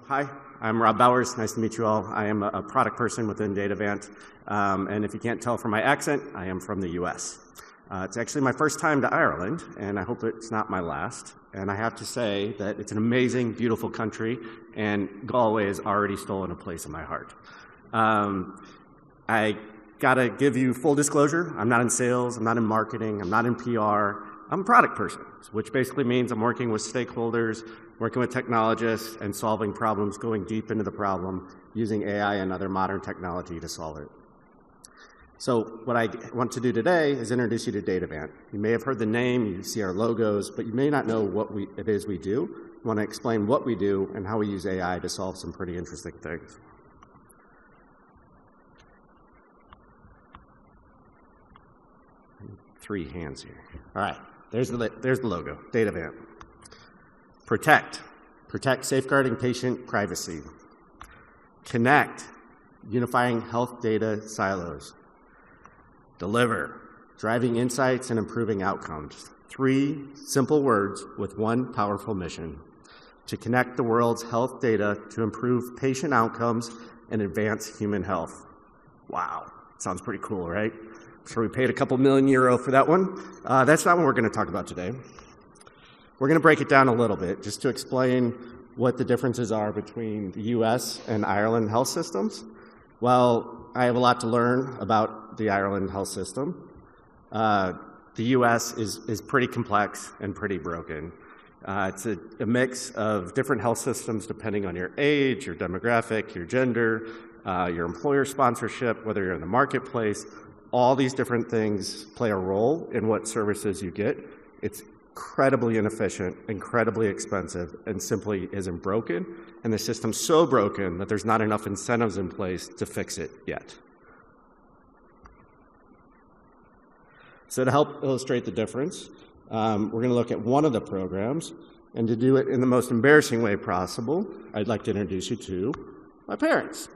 Hi, I'm Rob Bowers. Nice to meet you all. I am a product person within Datavant, and if you can't tell from my accent, I am from the US. It's actually my first time to Ireland, and I hope it's not my last. And I have to say that it's an amazing, beautiful country, and Galway has already stolen a place in my heart. I gotta give you full disclosure. I'm not in sales, I'm not in marketing, I'm not in PR. I'm a product person, which basically means I'm working with stakeholders, working with technologists, and solving problems, going deep into the problem, using AI and other modern technology to solve it. So what I want to do today is introduce you to Datavant. You may have heard the name, you see our logos, but you may not know what it is we do. I want to explain what we do and how we use AI to solve some pretty interesting things. Three hands here. All right, there's the logo, Datavant. Protect, safeguarding patient privacy. Connect, unifying health data silos. Deliver, driving insights and improving outcomes. Three simple words with one powerful mission: to connect the world's health data to improve patient outcomes and advance human health. Wow, sounds pretty cool, right? I'm sure we paid a couple €1 million for that one. That's not what we're going to talk about today. We're going to break it down a little bit just to explain what the differences are between the US and Ireland health systems. Well, I have a lot to learn about the Ireland health system. The US is pretty complex and pretty broken. It's a mix of different health systems depending on your age, your demographic, your gender, your employer sponsorship, whether you're in the marketplace. All these different things play a role in what services you get. It's incredibly inefficient, incredibly expensive, and simply isn't broken. And the system's so broken that there's not enough incentives in place to fix it yet. So to help illustrate the difference, we're going to look at one of the programs. And to do it in the most embarrassing way possible, I'd like to introduce you to my parents.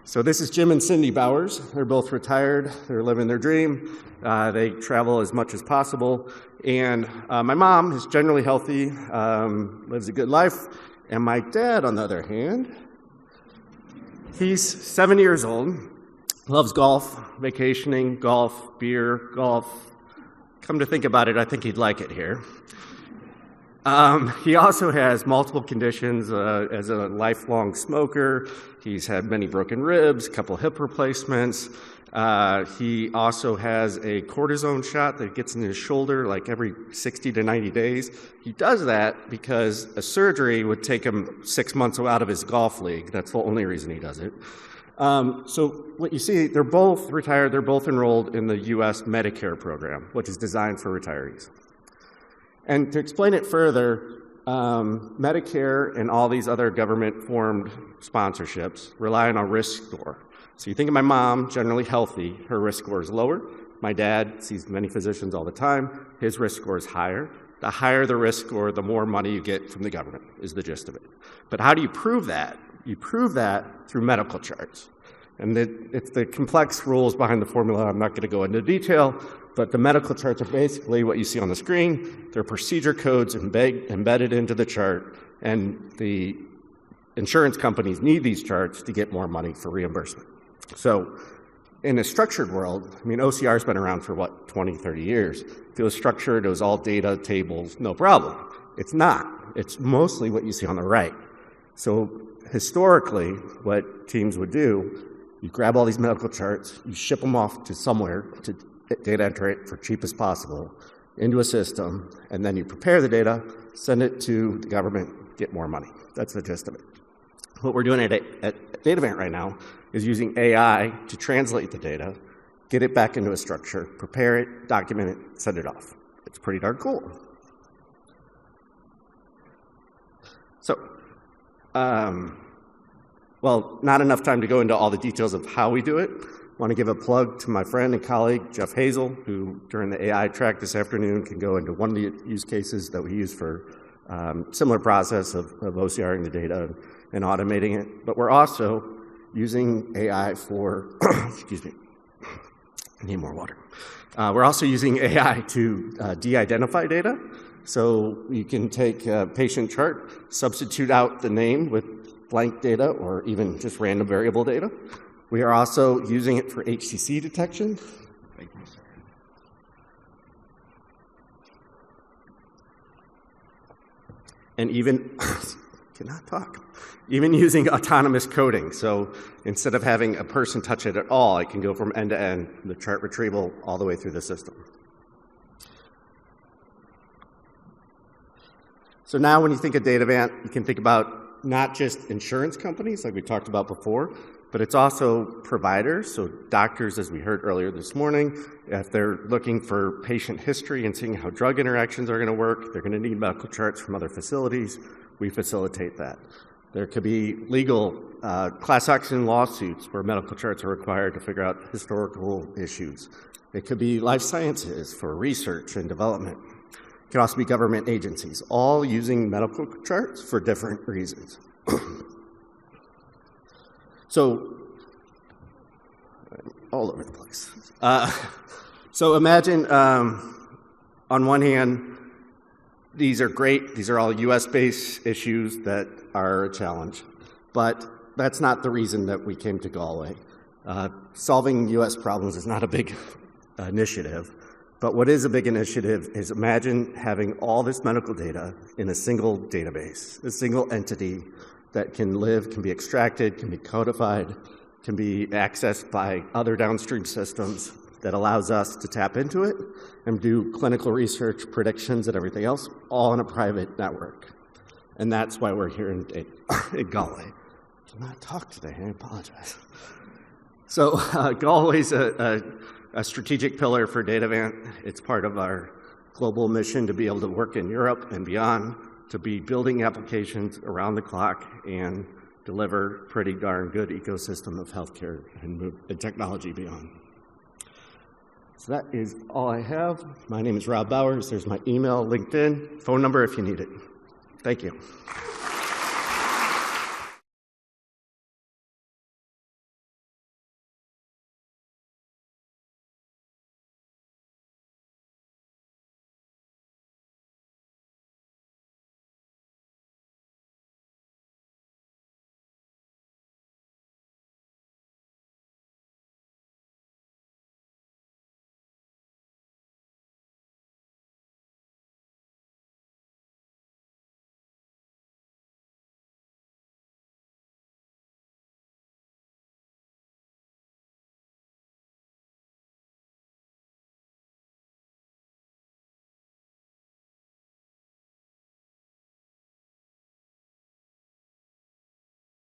So this is Jim and Cindy Bowers. They're both retired. They're living their dream. They travel as much as possible. And my mom is generally healthy, lives a good life. And my dad, on the other hand, he's 70 years old, loves golf, vacationing, golf, beer, golf. Come to think about it, I think he'd like it here. He also has multiple conditions as a lifelong smoker. He's had many broken ribs, a couple hip replacements. He also has a cortisone shot that gets in his shoulder like every 60 to 90 days. He does that because a surgery would take him 6 months out of his golf league. That's the only reason he does it. So what you see, they're both retired. They're both enrolled in the US Medicare program, which is designed for retirees. And to explain it further, Medicare and all these other government-formed sponsorships rely on a risk score. So you think of my mom, generally healthy, her risk score is lower. My dad sees many physicians all the time. His risk score is higher. The higher the risk score, the more money you get from the government, is the gist of it. But how do you prove that? You prove that through medical charts. And it's the complex rules behind the formula. I'm not going to go into detail, but the medical charts are basically what you see on the screen. They're procedure codes embedded into the chart, and the insurance companies need these charts to get more money for reimbursement. So in a structured world, I mean, OCR's been around for, 20, 30 years. If it was structured, it was all data, tables, no problem. It's not. It's mostly what you see on the right. So historically, what teams would do, you grab all these medical charts, you ship them off to somewhere to data enter it for cheap as possible into a system, and then you prepare the data, send it to the government, get more money. That's the gist of it. What we're doing at Datavant right now is using AI to translate the data, get it back into a structure, prepare it, document it, send it off. It's pretty darn cool. So, well, not enough time to go into all the details of how we do it. I want to give a plug to my friend and colleague, Jeff Hazel, who during the AI track this afternoon can go into one of the use cases that we use for similar process of OCRing the data and automating it. But we're also using AI for, excuse me, I need more water. We're also using AI to de-identify data. So you can take a patient chart, substitute out the name with blank data or even just random variable data. We are also using it for HCC detection. Thank you, sir. And even, cannot talk, even using autonomous coding. So instead of having a person touch it at all, it can go from end to end, the chart retrieval, all the way through the system. So now when you think of Datavant, you can think about not just insurance companies like we talked about before, but it's also providers. So doctors, as we heard earlier this morning, if they're looking for patient history and seeing how drug interactions are going to work, they're going to need medical charts from other facilities. We facilitate that. There could be legal class action lawsuits where medical charts are required to figure out historical issues. It could be life sciences for research and development. It can also be government agencies, all using medical charts for different reasons. So, all over the place. So imagine, on one hand, these are great. These are all US-based issues that are a challenge. But that's not the reason that we came to Galway. Solving US problems is not a big initiative. But what is a big initiative is imagine having all this medical data in a single database, a single entity that can live, can be extracted, can be codified, can be accessed by other downstream systems that allows us to tap into it and do clinical research, predictions, and everything else, all in a private network. And that's why we're here in Galway. I cannot talk today, I apologize. So Galway's a strategic pillar for Datavant. It's part of our global mission to be able to work in Europe and beyond, to be building applications around the clock and deliver pretty darn good ecosystem of healthcare and technology beyond. So that is all I have. My name is Rob Bowers. There's my email, LinkedIn, phone number if you need it. Thank you.